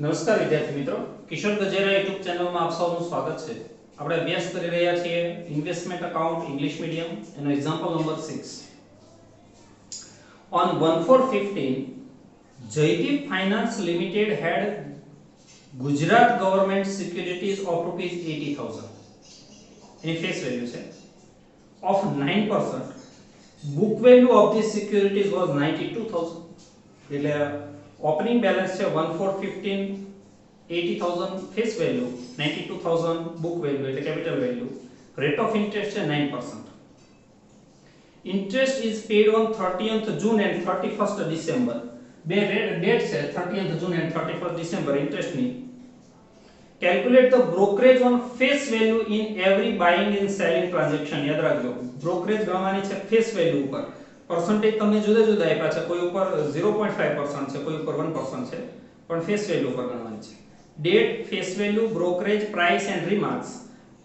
નમસ્કાર વિદ્યાર્થી મિત્રો, કિશોર ગજેરા યુટ્યુબ ચેનલમાં આપ સૌનું સ્વાગત છે. આપણે અભ્યાસ કરી રહ્યા છીએ ઇન્વેસ્ટમેન્ટ અકાઉન્ટ ઇંગ્લિશ મીડિયમ એનો example number 6. On 1/4/15, Jaideep Finance Limited had Gujarat government securities of rupees 80,000. Any face value છે of 9%. Book value of these securities was 92,000. એટલે ઓપનિંગ બેલેન્સ છે 1/4/15, 80,000 ફેસ વેલ્યુ, 92,000 બુક વેલ્યુ એટલે capital value. Rate of interest છે 9%. Interest is paid on 30th June and 31st December. બે date છે 30th June and 31st December interest ની. Calculate the brokerage on face value in every buying and selling transaction. યાદ રાખજો, brokerage ગણવાની છે face value ઉપર. Percentage તમને જુદા જુદા આપ્યા છે, કોઈ ઉપર 0.5% છે, કોઈ ઉપર 1% છે, પણ ફેસ વેલ્યુ ઉપર ગણવાની છે. Date, face value, brokerage, price and remarks.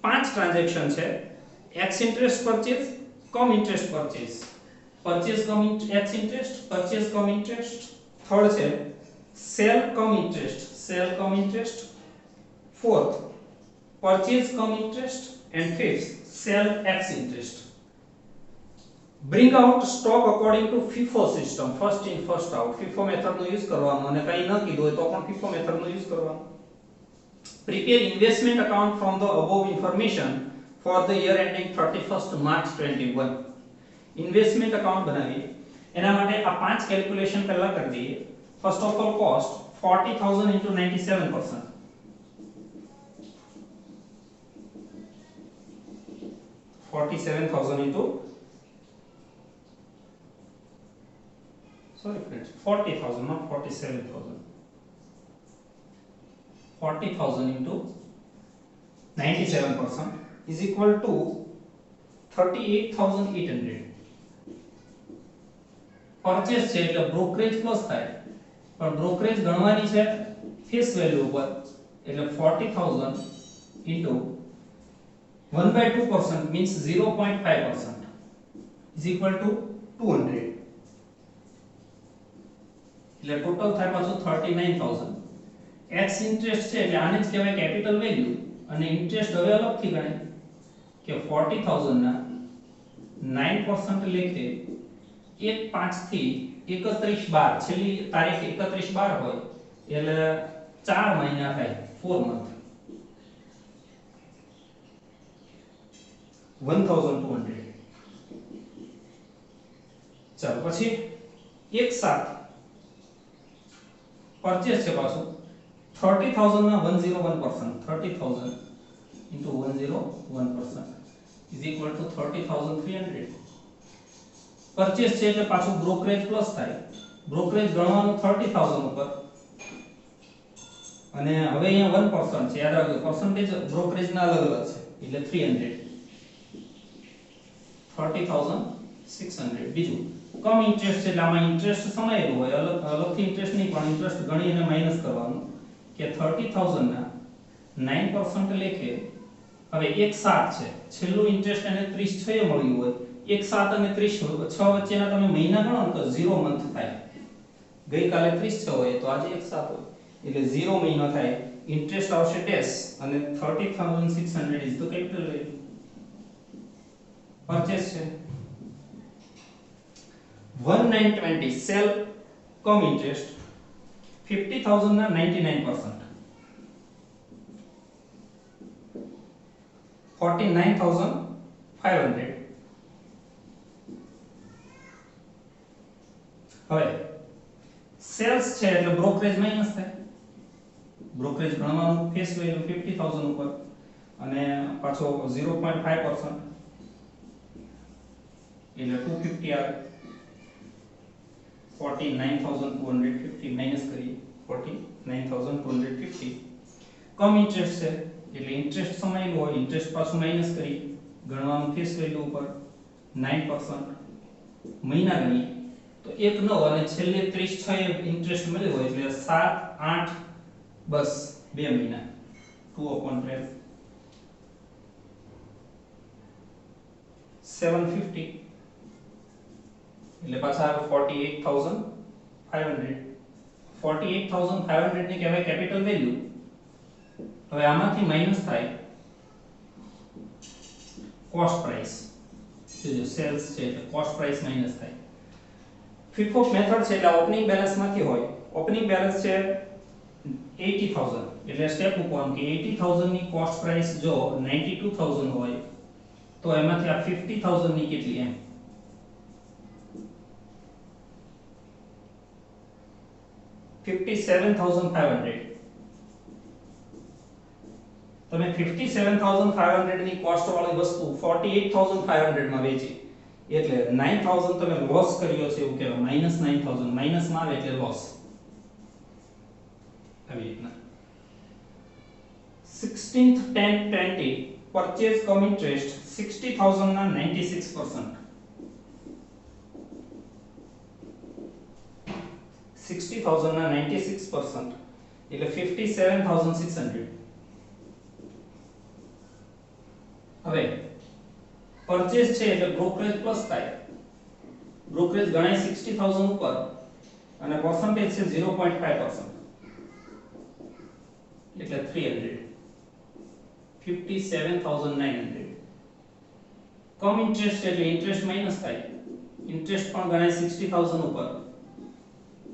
પાંચ ટ્રાન્ઝેક્શન છે. Ex interest purchase, cum interest purchase, purchase cum ex interest, purchase cum interest. Third છે sale cum interest, sale cum interest. Fourth purchase cum interest and fifth sale ex interest. Bring out stock according to FIFO system, first in first out. FIFO method no use કરવાનો અને કઈ ન કીધું હોય તો પણ FIFO method નો use કરવાનો. Prepare investment account from the above information for the year ending 31st March 21. Investment account બનાવીએ. એના માટે આ પાંચ કેલ્ક્યુલેશન પહેલા કરી દઈએ. First of all, cost 40,000 into 97%. 47,000 into, sorry friends, 40,000, not 47,000. 40,000 into 97% is equal to 38,800. Purchase છે એટલે બ્રોકરેજ પ્લસ થાય, પણ બ્રોકરેજ ગણવાની છે ફેસ વેલ્યુ ઉપર, એટલે 40,000 into 1/2% means 0.5% is equal to 200. એટલે ટોટલ થાય પાછું 39,000. એક્સ ઇન્ટરેસ્ટ છે એટલે આને જ કહેવાય કેપિટલ વેલ્યુ, અને ઇન્ટરેસ્ટ હવે અલગથી ગણાય કે 40,000 ના 9% લેખે 1/5 થી 31/12, છેલ્લી તારીખ 31/12 હોય એટલે 4 મહિના થાય, 4 મંથ. 1,200. ચાલો પછી એક સાથ પરચેસ છે પાછું 30,000 ના 101%, 30,000 into 101% is equal to 30,300. Purchase છે એટલે પાછું બ્રોકરેજ પ્લસ થાય, બ્રોકરેજ ગણવાનું 30,000 ઉપર, અને હવે અહીંયા 1% છે, યાદ રાખજો પર્સન્ટેજ બ્રોકરેજ ના અલગ અલગ છે, એટલે 300. 30,600. બીજું કમ ઇન્ટરેસ્ટ છે એટલે આમાં ઇન્ટરેસ્ટ સમાયેલું હોય, અલગથી ઇન્ટરેસ્ટ નહીં પણ ઇન્ટરેસ્ટ ગણી અને માઈનસ કરવાનું કે 30,000 ના 9% લેખે. હવે 1/7 છે, છેલ્લું ઇન્ટરેસ્ટ એને 30/6 મળ્યું હોય, 1/7 અને 30/6 વચ્ચેના તમે મહિના ગણો ને તો 0 મંથ થાય. ગઈકાલે 30/6 હોય તો આજે 1/7 હોય એટલે 0 મહિનો થાય. ઇન્ટરેસ્ટ આવશે ડેશ અને 30,600 is the capital value. Purchase છે 1920 સેલ કમ ઇન્ટરેસ્ટ 50,000 ના 99%, 49,500. હવે સેલ્સ છે એટલે બ્રોકરેજ માઈનસ થાય, બ્રોકરેજ ગણવાનું ફેસ વેલ્યુ 50,000 ઉપર અને પાછો 0.5% એટલે 250 આવે. 49,250 માઈનસ કરીએ 49,250. કમ ઇન્ટરેસ્ટ છે એટલે ઇન્ટરેસ્ટ સમાયેલું હોય, ઇન્ટરેસ્ટ પાછું માઈનસ કરી ગણવાનું ફેસ વેલ્યુ ઉપર 9%. મહિના ગણીએ તો 1/9 અને છેલ્લે 30/6 ઇન્ટરેસ્ટ મળ્યો હોય એટલે 7, 8, બસ 2 મહિના 2/12 750. એટલે પાછા 48,500. 48500 ને કહેવાય કેપિટલ વેલ્યુ. હવે આમાંથી માઈનસ થાય કોસ્ટ પ્રાઇસ. જો સેલ્સ છે એટલે કોસ્ટ પ્રાઇસ માઈનસ થાય. ફિફ્થ ઓફ મેથડ છે એટલે ઓપનિંગ બેલેન્સ માંથી હોય. ઓપનિંગ બેલેન્સ છે 80000 એટલે સ્ટેપ મૂકવાનું કે 80000 ની કોસ્ટ પ્રાઇસ જો 92000 હોય તો એમાંથી આ 50000 ની કેટલી એમ 57500. તમે 57500 ની કોસ્ટ વાળી વસ્તુ 48500 માં વેચી એટલે 9000 તમે લોસ કર્યો છે એવું કહેવાય. -9000 માઈનસ માં આવે એટલે લોસ. આવી રીતના 16th 10 20 પરચેઝ કમ ઇન્ટરેસ્ટ 60000 ના 96%. 60000 ના 96% એટલે 57600. હવે પરચેઝ છે એટલે બ્રોકરેજ પ્લસ થાય. બ્રોકરેજ ગણાય 60000 ઉપર અને પર્સન્ટેજ છે 0.5% એટલે 300. 57900. કમ ઇન્ટરેસ્ટ એટલે ઇન્ટરેસ્ટ માઈનસ થાય. ઇન્ટરેસ્ટ પણ ગણાય 60000 ઉપર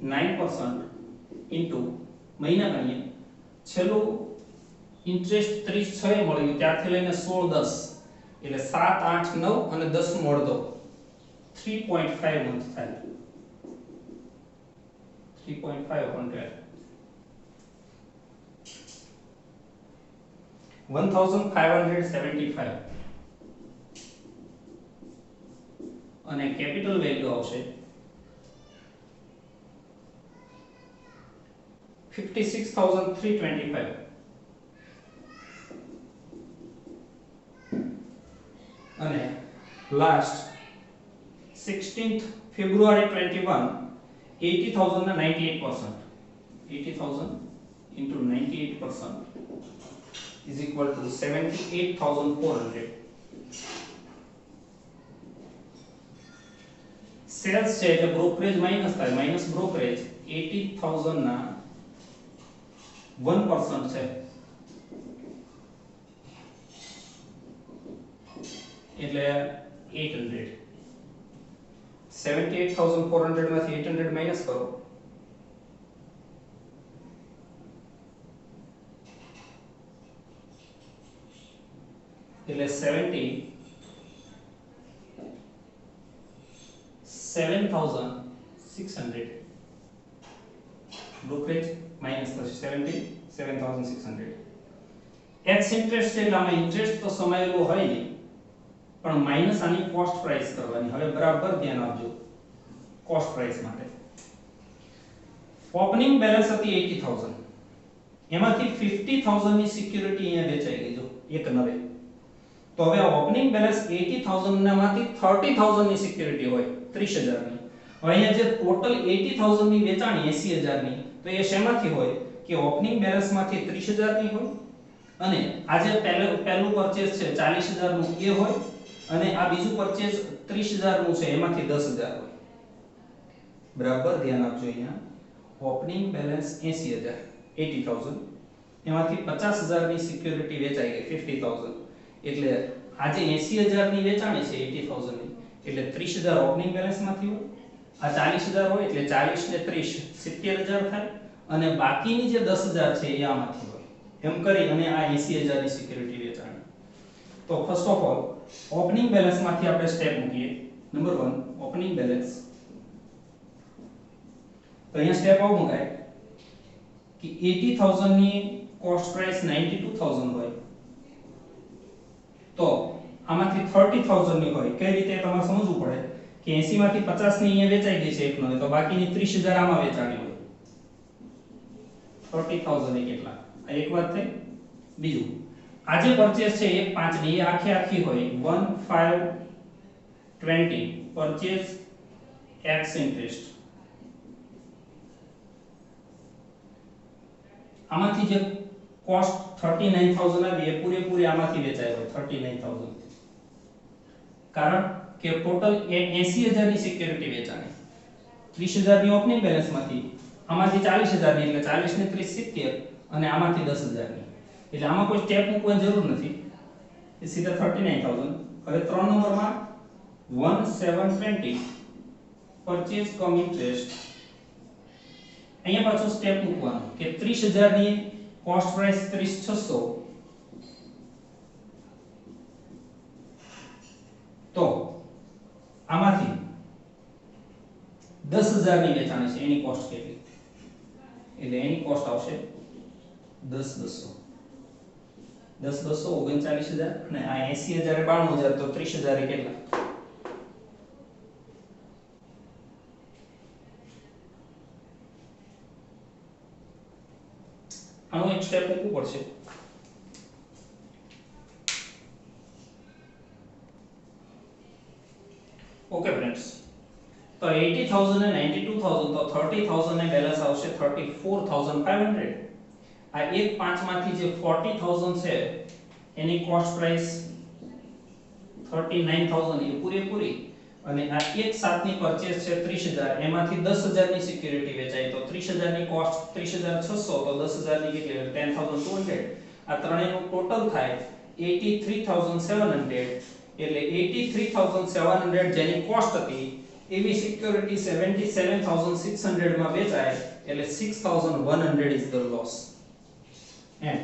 9% ઇન્ટુ મહિના ગણીએ છેલ્લું ઇન્ટરેસ્ટ 36 એ મળ્યું ત્યારથી લઈને 16 10 એટલે 7 8 9 અને 10 નો અડધો 3.5 મંથ થાય. 3.5 on 12 1575 અને કેપિટલ વેલ્યુ આવશે 56325 અને લાસ્ટ 16th February 21 80000 ના 98%. 80000 into 98% is equal to 78400. Cells છે એટલે બ્રોકરેજ માઈનસ થાય. માઈનસ બ્રોકરેજ 80000 ના 1% છે એટલે 800. 78400 માંથી 800 માઈનસ કરો એટલે 77600. બ્રોકરેજ માઈનસ થશે 77600. એક્સ ઇન્ટરેસ્ટ એટલે આમાં ઇન્ટરેસ્ટ તો સમાયેલું હોય નહીં પણ માઈનસ આની કોસ્ટ પ્રાઇસ કરવાની. હવે બરાબર ધ્યાન આપજો કોસ્ટ પ્રાઇસ માટે. ઓપનિંગ બેલેન્સ હતી 80000 એમાંથી 50000 ની સિક્યુરિટી અહીંયા વેચાઈ ગઈ જો એક નવે. તો હવે ઓપનિંગ બેલેન્સ 80000 નામાંથી 30000 ની સિક્યુરિટી હોય 30000 ની. હવે અહીંયા જે ટોટલ 80000 ની વેચાણી 80000 ની તો એ શેમાંથી હોય કે ઓપનિંગ બેલેન્સ માંથી 30000 ની હોય અને આ જે પહેલું પરચેઝ છે 40000 નું એ હોય અને આ બીજું પરચેઝ 30000 નું છે એમાંથી 10000 હોય. બરાબર ધ્યાન આપજો અહીંયા ઓપનિંગ બેલેન્સ 80000 એમાંથી 50000 ની સિક્યુરિટી વેચાઈ ગઈ 50000 એટલે આજે 80000 ની વેચાણી છે 80000 ની એટલે 30000 ઓપનિંગ બેલેન્સ માંથી હોય. આ 40000 હોય એટલે 40 ને 30 70000 થાય અને બાકીની જે 10000 છે એ આમાંથી હોય. એમ કરી અને આ 80000 ની સિક્યુરિટી વેચાણી. તો first of all opening balance માંથી આપણે સ્ટેપ મૂકીએ. Number 1 opening balance. તો અહીંયા સ્ટેપ આવું મુકાય કે 80000 ની કોસ્ટ પ્રાઇસ 92000 હોય તો આમાંથી 30000 ની હોય. કઈ રીતે તમારે સમજવું પડે કે 80 માંથી 50 ની અહીંયા વેચાઈ ગઈ છે એકનો તો બાકીની 30000 આમાં વેચાણી હોય. 30000 એ કેટલા? આ એક વાત થઈ. બીજું આ જે પરચેઝ છે 1.5 ની એ આખી હોય 1520 પરચેઝ એક્સ ઇન્ટરેસ્ટ. આમાંથી જે કોસ્ટ 39000 આવી એ પૂરેપૂરી આમાંથી વેચાય હોય 39000. કારણ કે ટોટલ 80000 ની સિક્યુરિટી વેચાણી 30000 ની ઓપનિંગ બેલેન્સ માંથી આમાંથી 40000 ની એટલે 40 ને 30 70 અને આમાંથી 10000 ની એટલે આમાં કોઈ સ્ટેપ મૂકવાની જરૂર નથી એ સીધા 39000 હવે 3 નંબરમાં 1720 પરચેઝ કમ ઇન્ટરેસ્ટ અહીંયા પાછો સ્ટેપ મૂકવાનો કે 30000 ની કોસ્ટ પ્રાઇસ 30600 તો આમાંથી 10000 ની વેચાણ છે એની કોસ્ટ કેટલી એટલે એની કોસ્ટ આવશે 10200 39000 અને આ 80000 એ 92000 તો 30000 એ કેટલા આનો એક સ્ટેપ મૂકવું પડશે ઓકે ફ્રેન્ડ્સ તો 80000 અને 92000 તો 30000 ને બેલેન્સ આવશે 34500 આ એક 5 માંથી જે 40000 છે એની કોસ્ટ પ્રાઇસ 39000 એ પૂરેપૂરી અને આ એક 7 ની પરચેઝ છે 30000 એમાંથી 10000 ની સિક્યુરિટી વેચાય તો 30000 ની કોસ્ટ 30600 તો 10000 ની કેટલી 10200 આ ત્રણેયનું ટોટલ થાય 83700 એટલે 83700 જેની કોસ્ટ હતી એવી સિક્યુરિટી 77600 માં વેચાય એટલે 6100 is the loss and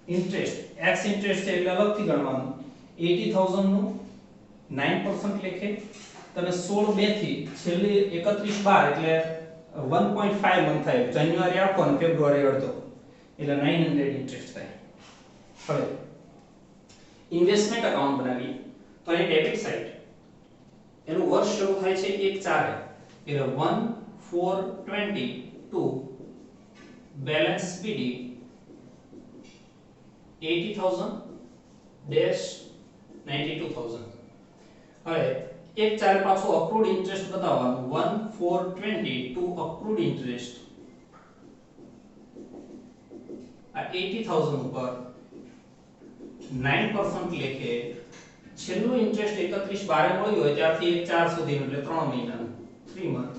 interest x interest છે એટલે અલગથી ગણવાનું 80000 નું 9% લેખે તમે 16 2 થી છેલ્લી 31 12 એટલે 1.5 મંથ થાય જાન્યુઆરી આખો અને ફેબ્રુઆરી અડધો એટલે 900 ઇન્ટરેસ્ટ થાય હવે ઇન્વેસ્ટમેન્ટ એકાઉન્ટ બનાવી તો અહીં ડેબિટ સાઈડ એનું વર્ષ શરૂ થાય છે 1/4 એટલે 1/4/20 ટુ બેલેન્સ પીડી 80000 ડેશ 92000 હવે 1/4 પાછો અક્રૂડ ઇન્ટરેસ્ટ બતાવવાનું 1/4/20 ટુ અક્રૂડ ઇન્ટરેસ્ટ આ 80000 ઉપર 9% લેખે છેલ્લું ઇન્ટરેસ્ટ 31/12 મળ્યું હોય ત્યારથી 1/4 સુધીનું એટલે 3 મહિનાનું 3 મંથ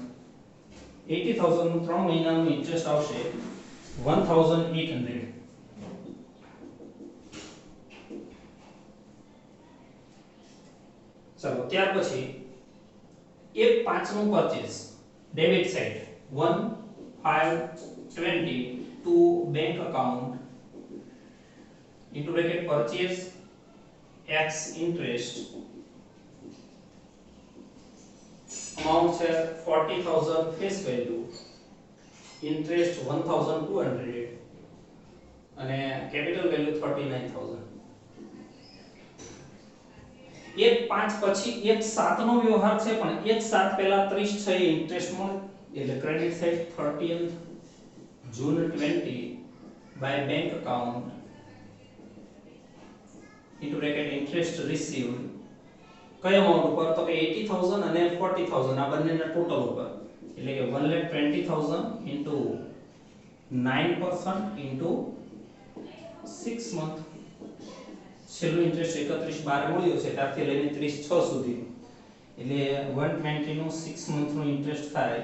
80000 નું 3 મહિનાનું ઇન્ટરેસ્ટ આવશે 1800 ચલો ત્યાર પછી 1/5 નું purchase debit side 1520 two bank account into bracket purchase x interest amount છે 40000 face value interest 1200 અને capital value 39000 1/5 પછી 1/7 નો વ્યવહાર છે પણ 1/7 પહેલા 30 છે ઇન્ટરેસ્ટ મળે એટલે credit side 30th June 20 by bank account into bracket interest received કયા અમાઉન્ટ ઉપર તો કે 80000 અને 40000 આ બંનેના ટોટલ ઉપર એટલે કે 120000 into 9% into 6 month છેલ્લું ઇન્ટરેસ્ટ 31/12 મળ્યું છે ત્યારથી લઈને 30/6 સુધી એટલે 120 નું 6 મંથ નું ઇન્ટરેસ્ટ થાય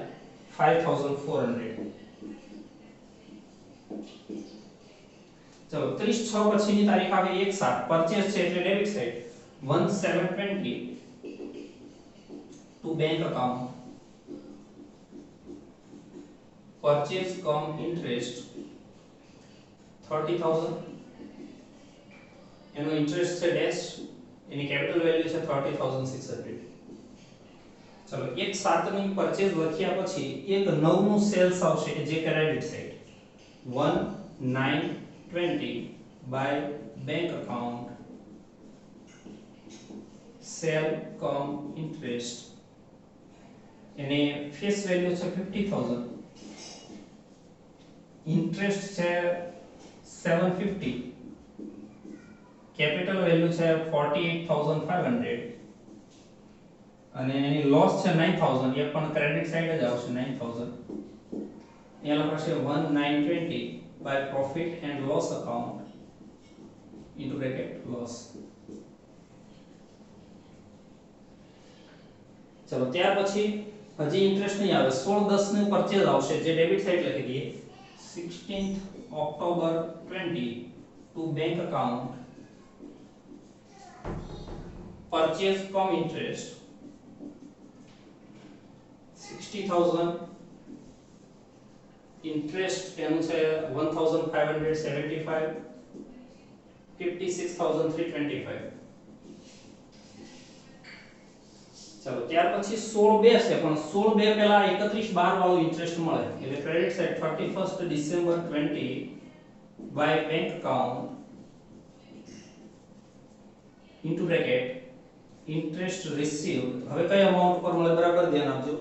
5400 ચલો 30/6 પછીની તારીખ આવે 1/7 પરચેઝ છે એટલે debit side 1720 to bank account purchase cum interest 30000 એનો ઇન્ટરેસ્ટ છે ડેશ એની કેપિટલ વેલ્યુ છે 30600 ચલો 1/7 ની પરચેઝ લખ્યા પછી એક 9 નું સેલ્સ આવશે કે જે credit side 1920 by bank account sell com interest એને ફેસ વેલ્યુ છે 50000 ઇન્ટરેસ્ટ છે 750 કેપિટલ વેલ્યુ છે 48500 અને એની લોસ છે 9000 એ પણ ક્રેડિટ સાઈડ જ આવશે 9000 એના પાસે 1920 by profit and loss account into bracket loss ચલો ત્યાર પછી હજી ઇન્ટરેસ્ટ નહીં આવે 16/10 નું પરચેઝ આવશે જે ડેબિટ સાઈડ લખી દઈએ 16th October 20 to bank account purchase cum interest 60,000 interest એનું છે 1575 56,325 ચલો ત્યાર પછી 16/2 છે પણ 16/2 પહેલા 31/12 વાળું ઇન્ટરેસ્ટ મળે એટલે credit side 31st December 20 by bank account into bracket interest received હવે કઈ અમાઉન્ટ પર મળે બરાબર ધ્યાન આપજો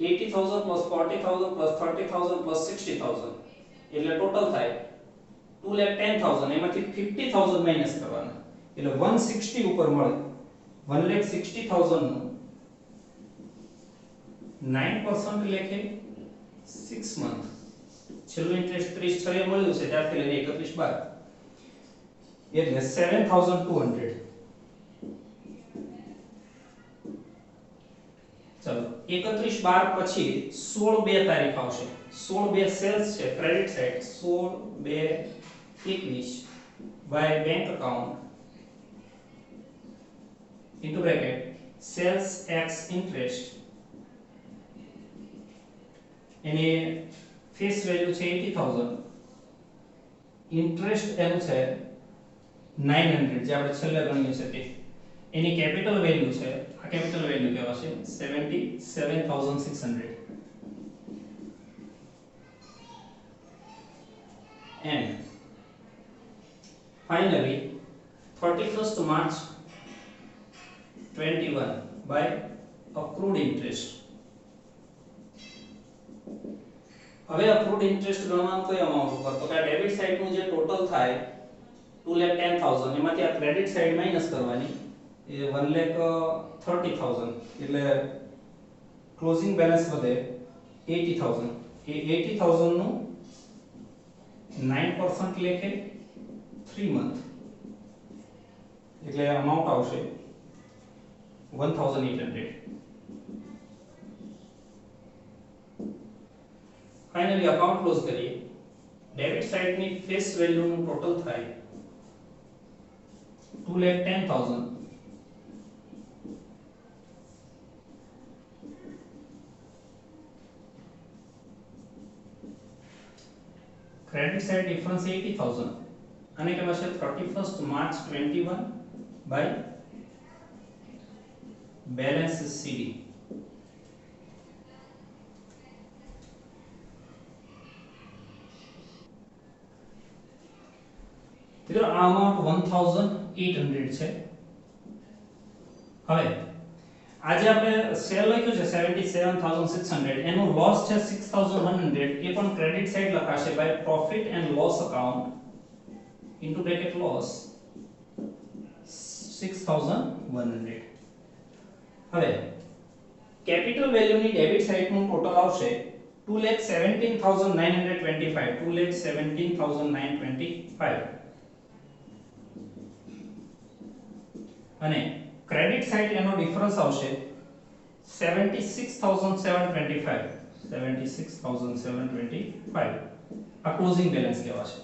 80,000 plus 40,000 plus 30,000 plus 60,000 એટલે ટોટલ થાય 2,10,000 એમાંથી 50,000 માઈનસ કરવાના એટલે 160 ઉપર મળે 1,60,000 નું 9% લેખે 6 મંથ છેલ્લું ઇન્ટરેસ્ટ 30/6 મળ્યું છે ત્યારથી લઈને 31/12 એટલે 7,200 ચલો 31/12 પછી 16/2 તારીખ આવશે 16/2 સેલ્સ છે credit side 16/2/21 by bank account into bracket sales x interest એની ફેસ વેલ્યુ છે 80,000 ઇન્ટરેસ્ટ એનું છે 900 જે આપણે છેલ્લે ગણ્યું છે તે એની કેપિટલ વેલ્યુ છે આ કેપિટલ વેલ્યુ કહેવાશે 77,600 and finally 31st March 21 by accrued interest હવે accrued interest ગણવાનું કઈ અમાઉન્ટ ઉપર તો કે ડેબિટ સાઈડ નું જે ટોટલ થાય 2,10,000 એમાંથી આ ક્રેડિટ સાઈડ માઈનસ કરવાની એ 1,30,000 એટલે ક્લોઝિંગ બેલેન્સ વધે 80,000 એ 80,000 નું 9% લેખે 3 મંથ એટલે અમાઉન્ટ આવશે 1,800 ફાઇનલી અકાઉન્ટ ક્લોઝ કરીએ ડેબિટ સાઈડ ની ફેસ વેલ્યુ નું ટોટલ થાય 2,10,000 ક્રેડિટ સાઈડ ડિફરન્સ 80,000 અને કહેવાશે 31st March 21 by balance CD મિત્રો આ અમાઉન્ટ 1,800 છે હવે આજે આપણે સેલ લખ્યું છે 77,600 એનો લોસ છે 6,100 એ પણ ક્રેડિટ સાઈડ લખાશે by profit and loss account into bracket loss 6,100 હવે કેપિટલ વેલ્યુની ડેબિટ સાઈડનું ટોટલ આવશે 2,17,925 2,17,925 અને ક્રેડિટ સાઈડ એનો ડિફરન્સ આવશે 76,725 76,725 આ ક્લોઝિંગ બેલેન્સ કહેવાશે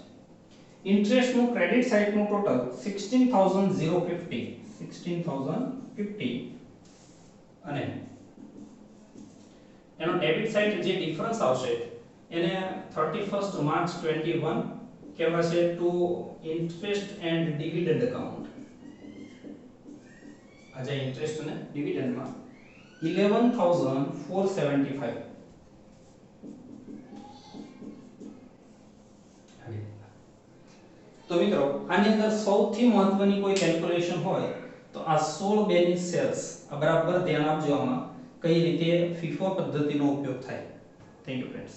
ઇન્ટરેસ્ટ નું ક્રેડિટ સાઈડ નું ટોટલ 16,050 16,050 અને એનો ડેબિટ સાઈડ જે ડિફરન્સ આવશે એને 31st March 21 કહેવાશે to interest and dividend account આજે ઇન્ટરેસ્ટ અને ડિવિડન્ડ માં 11,475 તો મિત્રો આની અંદર સૌથી મહત્વની કોઈ કેલ્ક્યુલેશન હોય તો આ 16/2 ની સેલ્સ આ બરાબર ધ્યાન આપજો આમાં કઈ રીતે FIFO પદ્ધતિનો ઉપયોગ થાય થેન્ક યુ ફ્રેન્ડ્સ